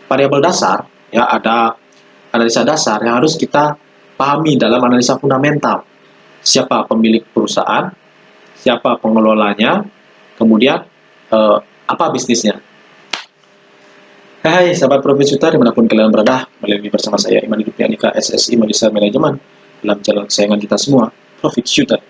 variabel dasar, ya, ada analisa dasar yang harus kita pahami dalam analisa fundamental. Siapa pemilik perusahaan, siapa pengelolanya, kemudian apa bisnisnya. Hai sahabat Profit Shooter dimanapun kalian berada, kembali lagi bersama saya Iman Hidupnya Andika SSI Magistra Manajemen dalam channel kesayangan kita semua, Profit Shooter.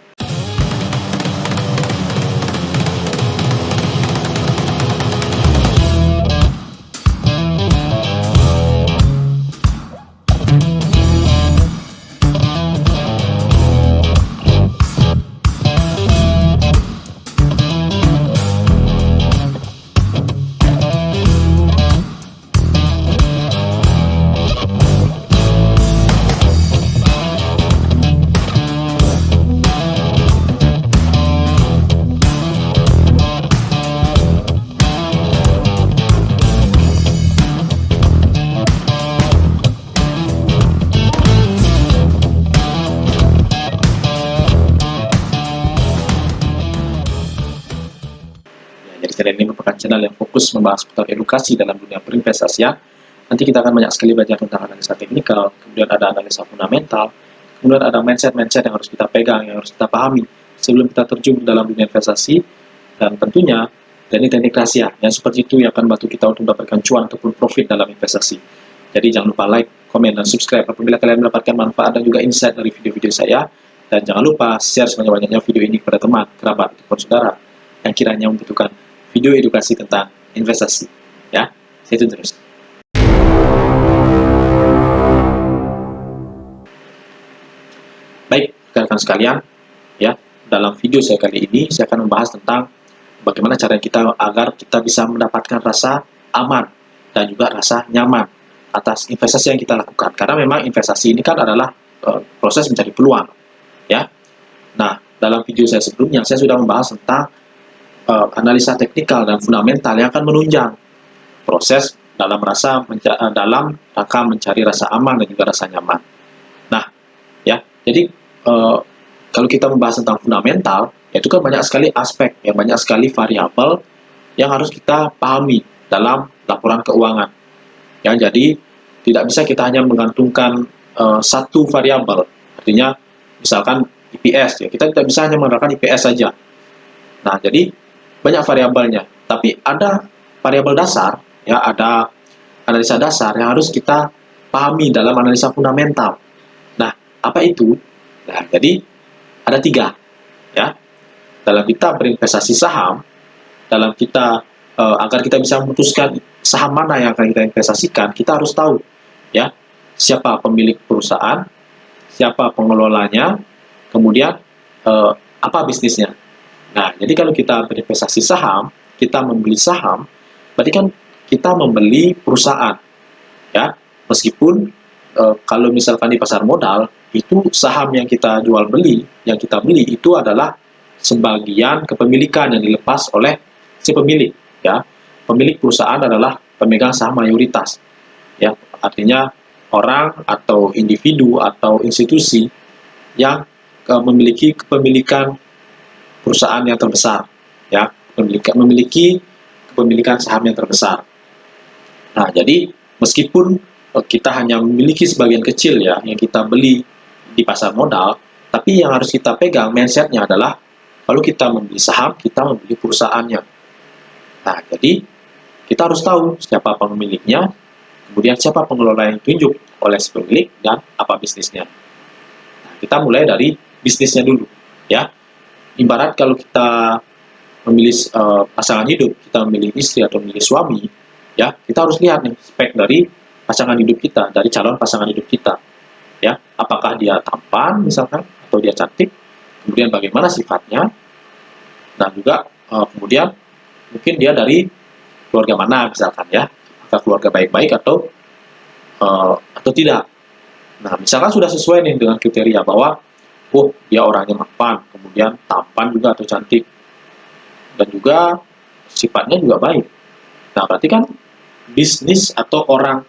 Jadi channel ini merupakan channel yang fokus membahas seputar edukasi dalam dunia berinvestasian. Nanti kita akan banyak sekali belajar tentang analisa teknikal, kemudian ada analisa fundamental, kemudian ada mindset-mindset yang harus kita pegang, yang harus kita pahami sebelum kita terjun dalam dunia investasi, dan tentunya teknik-teknik rahasia yang seperti itu yang akan membantu kita untuk mendapatkan cuan ataupun profit dalam investasi. Jadi jangan lupa like, komen, dan subscribe apabila kalian mendapatkan manfaat dan juga insight dari video-video saya. Dan jangan lupa share sebanyak-banyaknya video ini kepada teman, kerabat, ataupun saudara yang kiranya membutuhkan video edukasi tentang investasi. Ya, stay tune terus. Baik, rekan-rekan sekalian, ya, dalam video saya kali ini saya akan membahas tentang bagaimana cara kita agar kita bisa mendapatkan rasa aman dan juga rasa nyaman atas investasi yang kita lakukan. Karena memang investasi ini kan adalah proses mencari peluang, ya. Nah, dalam video saya sebelumnya saya sudah membahas tentang analisa teknikal dan fundamental yang akan menunjang proses dalam rangka mencari rasa aman dan juga rasa nyaman. Nah, ya, jadi kalau kita membahas tentang fundamental, itu kan banyak sekali aspek, ya, banyak sekali variabel yang harus kita pahami dalam laporan keuangan. Ya, jadi tidak bisa kita hanya menggantungkan satu variabel. Artinya, misalkan EPS, ya, kita tidak bisa hanya mengandalkan EPS saja. Nah, jadi banyak variabelnya, tapi ada variabel dasar, ya, ada analisa dasar yang harus kita pahami dalam analisa fundamental. Nah, apa itu? Nah, jadi ada 3, ya. Dalam kita berinvestasi saham, dalam kita agar kita bisa memutuskan saham mana yang akan kita investasikan, kita harus tahu, ya, siapa pemilik perusahaan, siapa pengelolanya, kemudian apa bisnisnya. Nah, jadi kalau kita berinvestasi saham, kita membeli saham, berarti kan kita membeli perusahaan, ya. Meskipun kalau misalkan di pasar modal, itu saham yang kita jual beli, yang kita beli itu adalah sebagian kepemilikan yang dilepas oleh si pemilik, ya. Pemilik perusahaan adalah pemegang saham mayoritas, ya. Artinya orang atau individu atau institusi yang memiliki kepemilikan perusahaan yang terbesar, ya, memiliki kepemilikan saham yang terbesar. Nah, jadi meskipun kita hanya memiliki sebagian kecil, ya, yang kita beli di pasar modal, tapi yang harus kita pegang mindsetnya adalah kalau kita membeli saham, kita membeli perusahaannya. Nah, jadi kita harus tahu siapa pemiliknya, kemudian siapa pengelola yang ditunjuk oleh si pemilik, dan apa bisnisnya. Nah, kita mulai dari bisnisnya dulu, ya. Ibarat kalau kita memilih pasangan hidup, kita memilih istri atau memilih suami, ya, kita harus lihat nih spek dari pasangan hidup kita, dari calon pasangan hidup kita, ya. Apakah dia tampan misalkan, atau dia cantik, kemudian bagaimana sifatnya, dan juga kemudian mungkin dia dari keluarga mana misalkan, ya, apakah keluarga baik-baik atau tidak. Nah, misalkan sudah sesuai nih dengan kriteria bahwa oh, dia orangnya mapan, kemudian tampan juga atau cantik, dan juga sifatnya juga baik. Nah, berarti kan bisnis atau orang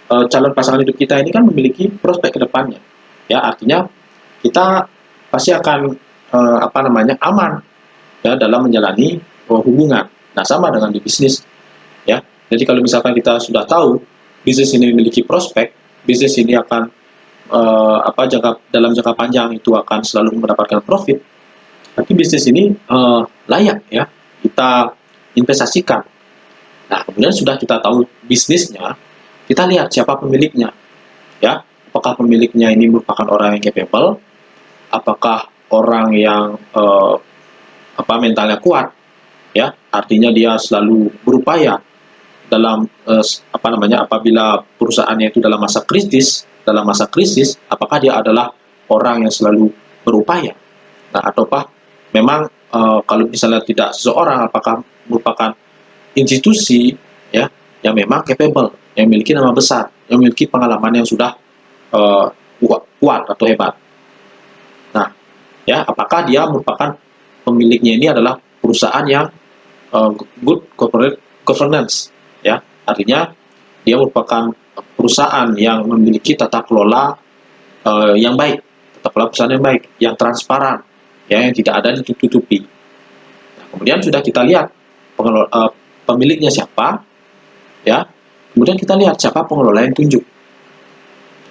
calon pasangan hidup kita ini kan memiliki prospek ke depannya. Ya, artinya kita pasti akan aman, ya, dalam menjalani hubungan. Nah, sama dengan di bisnis, ya. Jadi kalau misalkan kita sudah tahu bisnis ini memiliki prospek, bisnis ini akan dalam jangka panjang itu akan selalu mendapatkan profit, tapi bisnis ini layak ya kita investasikan. Nah, kemudian sudah kita tahu bisnisnya, kita lihat siapa pemiliknya, ya. Apakah pemiliknya ini merupakan orang yang capable, apakah orang yang mentalnya kuat, ya. Artinya dia selalu berupaya dalam apabila perusahaannya itu dalam masa krisis, apakah dia adalah orang yang selalu berupaya. Nah, ataukah memang kalau misalnya tidak seseorang, apakah merupakan institusi ya yang memang capable, yang memiliki nama besar, yang memiliki pengalaman yang sudah kuat atau hebat. Nah, ya, apakah dia merupakan pemiliknya ini adalah perusahaan yang good corporate governance, ya, artinya dia merupakan perusahaan yang memiliki tata kelola yang baik, tata kelola perusahaan yang baik, yang transparan, ya, yang tidak ada ditutupi. Nah, kemudian sudah kita lihat pemiliknya siapa, ya, kemudian kita lihat siapa pengelola yang tunjuk,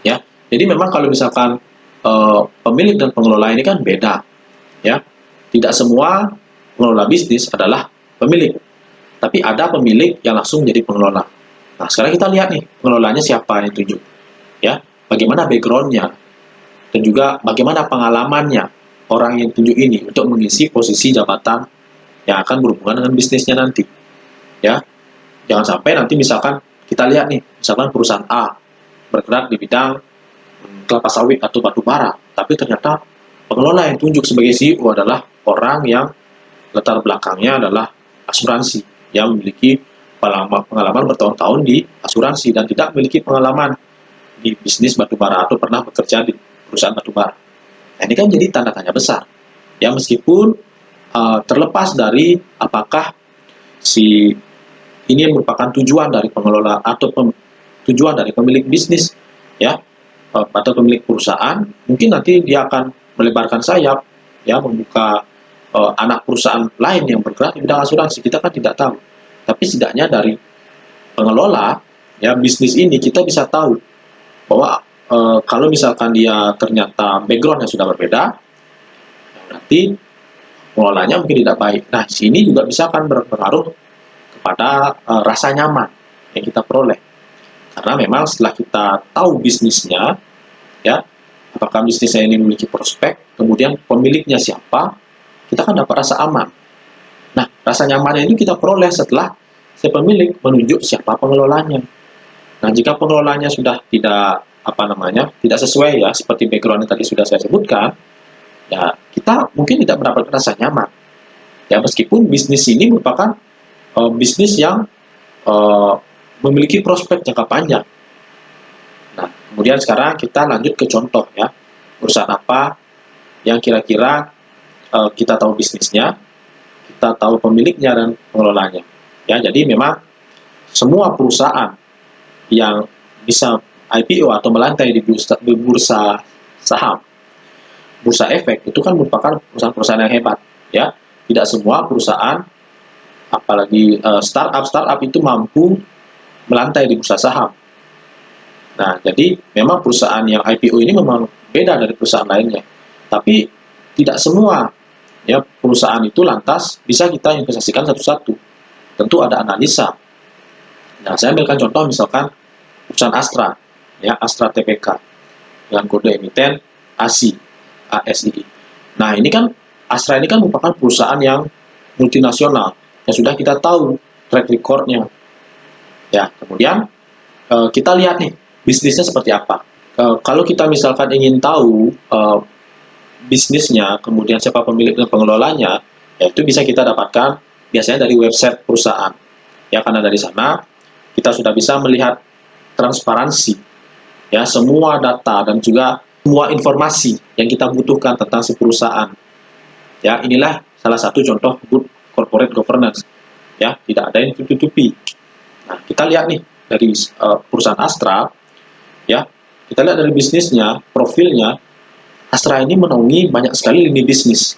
ya. Jadi memang kalau misalkan pemilik dan pengelola ini kan beda, ya. Tidak semua pengelola bisnis adalah pemilik, tapi ada pemilik yang langsung jadi pengelola. Nah, sekarang kita lihat nih pengelolanya siapa yang tunjuk, ya, bagaimana backgroundnya, dan juga bagaimana pengalamannya orang yang tunjuk ini untuk mengisi posisi jabatan yang akan berhubungan dengan bisnisnya nanti, ya. Jangan sampai nanti misalkan kita lihat nih, misalkan perusahaan A bergerak di bidang kelapa sawit atau batu bara, tapi ternyata pengelola yang tunjuk sebagai CEO adalah orang yang latar belakangnya adalah asuransi, yang memiliki pengalaman bertahun-tahun di asuransi dan tidak memiliki pengalaman di bisnis batu bara atau pernah bekerja di perusahaan batu bara. Nah, ini kan jadi tanda tanya besar. Ya, meskipun terlepas dari apakah si ini merupakan tujuan dari pengelola atau tujuan dari pemilik bisnis, ya, atau pemilik perusahaan, mungkin nanti dia akan melebarkan sayap, ya, membuka anak perusahaan lain yang bergerak di bidang asuransi. Kita kan tidak tahu, tapi setidaknya dari pengelola ya bisnis ini kita bisa tahu bahwa kalau misalkan dia ternyata backgroundnya sudah berbeda, berarti pengelolanya mungkin tidak baik. Nah, sini juga bisa akan berpengaruh kepada rasa nyaman yang kita peroleh. Karena memang setelah kita tahu bisnisnya, ya, apakah bisnisnya ini memiliki prospek, kemudian pemiliknya siapa, kita kan dapat rasa aman. Nah, rasa nyaman ini kita peroleh setelah si pemilik menunjuk siapa pengelolanya. Nah, jika pengelolanya sudah tidak tidak sesuai ya seperti background yang tadi sudah saya sebutkan, ya kita mungkin tidak mendapatkan rasa nyaman. Ya, meskipun bisnis ini merupakan bisnis yang memiliki prospek jangka panjang. Nah, kemudian sekarang kita lanjut ke contoh ya, perusahaan apa yang kira-kira kita tahu bisnisnya, kita tahu pemiliknya dan pengelolanya. Ya, jadi memang semua perusahaan yang bisa IPO atau melantai di bursa saham, bursa efek, itu kan merupakan perusahaan-perusahaan yang hebat. Ya, tidak semua perusahaan, apalagi startup itu mampu melantai di bursa saham. Nah, jadi memang perusahaan yang IPO ini memang beda dari perusahaan lainnya. Tapi tidak semua ya perusahaan itu lantas bisa kita investasikan satu-satu. Tentu ada analisa. Nah, saya ambilkan contoh misalkan perusahaan Astra, ya, Astra TPK dengan kode emiten ASI. Nah, ini kan Astra ini kan merupakan perusahaan yang multinasional yang sudah kita tahu track record-nya. Ya, kemudian kita lihat nih bisnisnya seperti apa. Kalau kita misalkan ingin tahu bisnisnya, kemudian siapa pemilik dan pengelolanya, ya itu bisa kita dapatkan biasanya dari website perusahaan. Ya, karena dari sana kita sudah bisa melihat transparansi, ya, semua data dan juga semua informasi yang kita butuhkan tentang si perusahaan. Ya, inilah salah satu contoh good corporate governance. Ya, tidak ada yang ditutupi. Nah, kita lihat nih dari perusahaan Astra, ya, kita lihat dari bisnisnya, profilnya, Astra ini menaungi banyak sekali lini bisnis,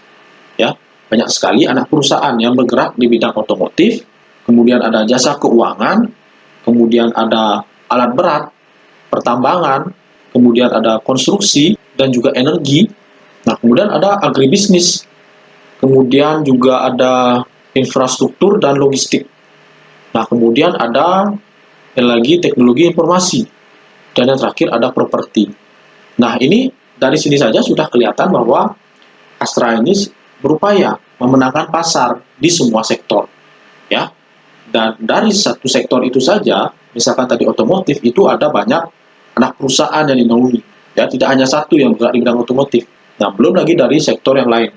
ya, banyak sekali anak perusahaan yang bergerak di bidang otomotif, kemudian ada jasa keuangan, kemudian ada alat berat, pertambangan, kemudian ada konstruksi, dan juga energi. Nah, kemudian ada agribisnis, kemudian juga ada infrastruktur dan logistik. Nah, kemudian ada yang lagi teknologi informasi, dan yang terakhir ada properti. Nah, ini dari sini saja sudah kelihatan bahwa Astra ini berupaya memenangkan pasar di semua sektor, ya. Dan dari satu sektor itu saja, misalkan tadi otomotif, itu ada banyak anak perusahaan yang dinaungi, ya, tidak hanya satu yang bergerak di bidang otomotif. Nah, belum lagi dari sektor yang lain.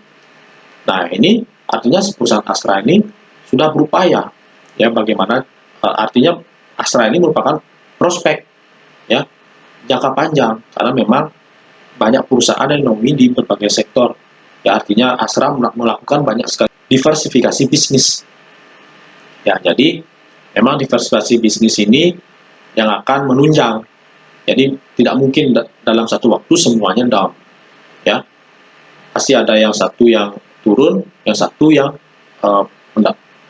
Nah, ini artinya perusahaan Astra ini sudah berupaya, ya, bagaimana artinya Astra ini merupakan prospek, ya, jangka panjang, karena memang banyak perusahaan yang dinaungi di berbagai sektor. Ya, artinya Astra melakukan banyak sekali diversifikasi bisnis. Ya, jadi memang diversifikasi bisnis ini yang akan menunjang. Jadi tidak mungkin dalam satu waktu semuanya down. Ya, pasti ada yang satu yang turun, yang satu yang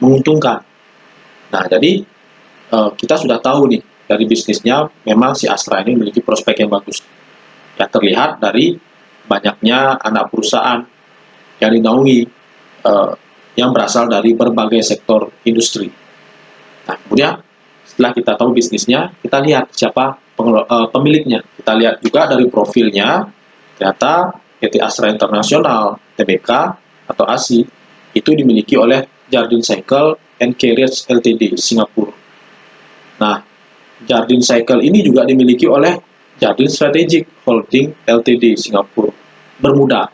menguntungkan. Nah, jadi kita sudah tahu nih dari bisnisnya memang si Astra ini memiliki prospek yang bagus. Ya, terlihat dari banyaknya anak perusahaan yang dinaungi yang berasal dari berbagai sektor industri. Nah, kemudian setelah kita tahu bisnisnya, kita lihat siapa pemiliknya. Kita lihat juga dari profilnya, ternyata PT Astra International, TBK, atau ASI, itu dimiliki oleh Jardine Cycle and Carriage Ltd, Singapura. Nah, Jardine Cycle ini juga dimiliki oleh Jardine Strategic Holding Ltd, Singapura, Bermuda.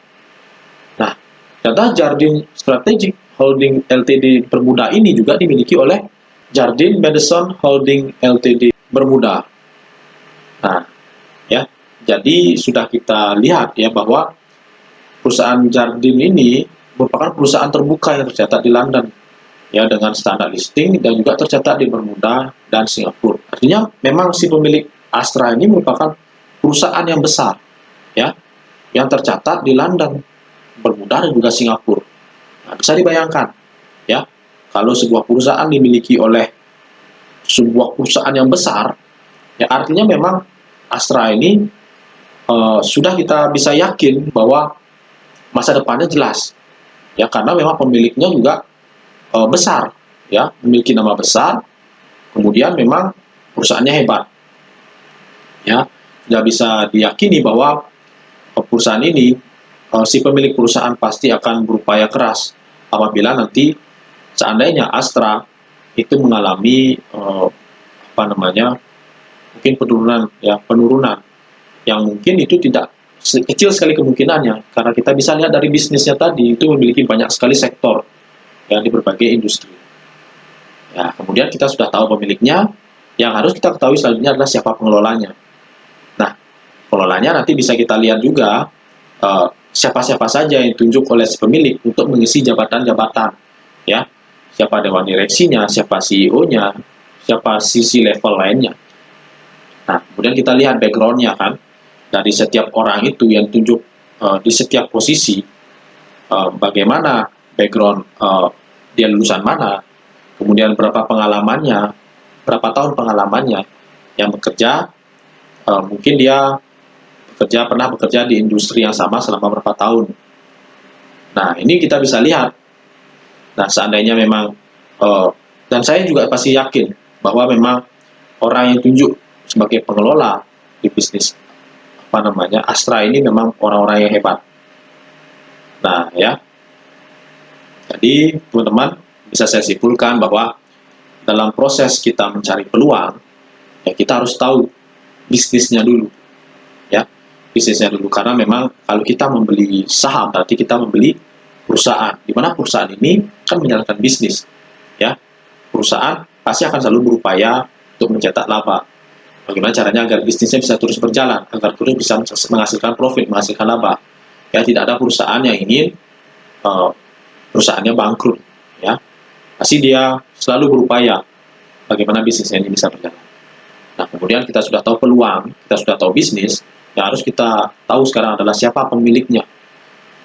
Nah, ternyata Jardine Strategic Holding Ltd, Bermuda ini juga dimiliki oleh Jardine Madison Holding Ltd, Bermuda. Nah, ya, jadi sudah kita lihat ya bahwa perusahaan Jardine ini merupakan perusahaan terbuka yang tercatat di London, ya, dengan standar listing dan juga tercatat di Bermuda dan Singapura. Artinya memang si pemilik Astra ini merupakan perusahaan yang besar, ya, yang tercatat di London, Bermuda dan juga Singapura. Nah, bisa dibayangkan, ya, kalau sebuah perusahaan dimiliki oleh sebuah perusahaan yang besar, ya, artinya memang Astra ini sudah kita bisa yakin bahwa masa depannya jelas, ya, karena memang pemiliknya juga besar, ya, memiliki nama besar, kemudian memang perusahaannya hebat, ya, sudah bisa diyakini bahwa perusahaan ini si pemilik perusahaan pasti akan berupaya keras apabila nanti seandainya Astra itu mengalami mungkin penurunan yang mungkin itu tidak kecil sekali kemungkinannya, karena kita bisa lihat dari bisnisnya tadi itu memiliki banyak sekali sektor yang di berbagai industri. Ya, kemudian kita sudah tahu pemiliknya, yang harus kita ketahui selanjutnya adalah siapa pengelolanya. Nah, pengelolanya nanti bisa kita lihat juga siapa-siapa saja yang ditunjuk oleh si pemilik untuk mengisi jabatan-jabatan, ya, siapa dewan direksinya, siapa CEO-nya, siapa sisi level lainnya. Nah, kemudian kita lihat background-nya kan, dari setiap orang itu yang tunjuk di setiap posisi, bagaimana background dia lulusan mana, kemudian berapa pengalamannya, berapa tahun pengalamannya yang bekerja, mungkin dia pernah bekerja di industri yang sama selama berapa tahun. Nah, ini kita bisa lihat. Nah, seandainya memang dan saya juga pasti yakin bahwa memang orang yang tunjuk sebagai pengelola di bisnis Astra ini memang orang-orang yang hebat. Nah, ya, jadi teman-teman bisa saya simpulkan bahwa dalam proses kita mencari peluang, ya, kita harus tahu bisnisnya dulu, ya, bisnisnya dulu, karena memang kalau kita membeli saham berarti kita membeli perusahaan, di mana perusahaan ini kan menjalankan bisnis, ya, perusahaan pasti akan selalu berupaya untuk mencetak laba. Bagaimana caranya agar bisnisnya bisa terus berjalan, agar terus bisa menghasilkan profit, menghasilkan laba. Ya, tidak ada perusahaan yang ingin perusahaannya bangkrut, ya, pasti dia selalu berupaya bagaimana bisnisnya ini bisa berjalan. Nah, kemudian kita sudah tahu peluang, kita sudah tahu bisnis, yang harus kita tahu sekarang adalah siapa pemiliknya.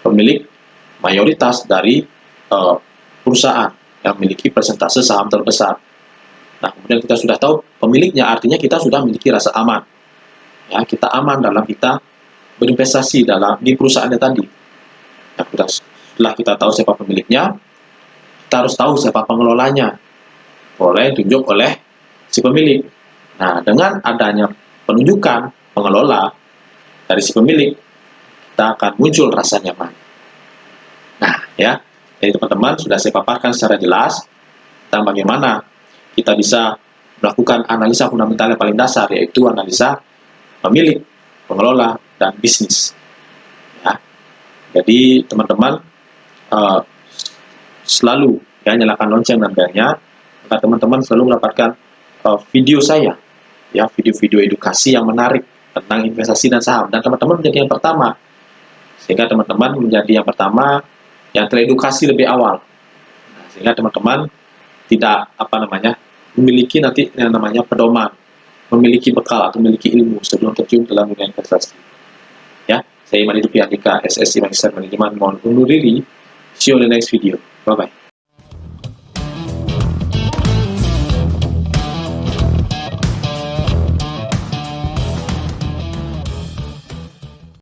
Pemilik mayoritas dari perusahaan yang memiliki persentase saham terbesar. Nah, kemudian kita sudah tahu pemiliknya, artinya kita sudah memiliki rasa aman. Ya, kita aman dalam kita berinvestasi di perusahaannya tadi. Nah, setelah kita tahu siapa pemiliknya, kita harus tahu siapa pengelolanya. Boleh ditunjuk oleh si pemilik. Nah, dengan adanya penunjukan pengelola dari si pemilik, kita akan muncul rasa nyaman. Nah, ya, jadi teman-teman sudah saya paparkan secara jelas tentang bagaimana kita bisa melakukan analisa fundamental yang paling dasar, yaitu analisa pemilik, pengelola, dan bisnis. Ya, jadi teman-teman selalu ya nyalakan lonceng dan belnya, agar teman-teman selalu mendapatkan video saya, ya, video-video edukasi yang menarik tentang investasi dan saham, dan teman-teman menjadi yang pertama, sehingga teman-teman menjadi yang pertama yang teredukasi lebih awal. Nah, sehingga teman-teman tidak memiliki nanti yang namanya pedoman, memiliki bekal atau memiliki ilmu sebelum terjun dalam dunia investasi. Ya, saya Imani Dupi Andika, SSC Magister Manajemen, mohon undur diri. See you on the next video. Bye bye.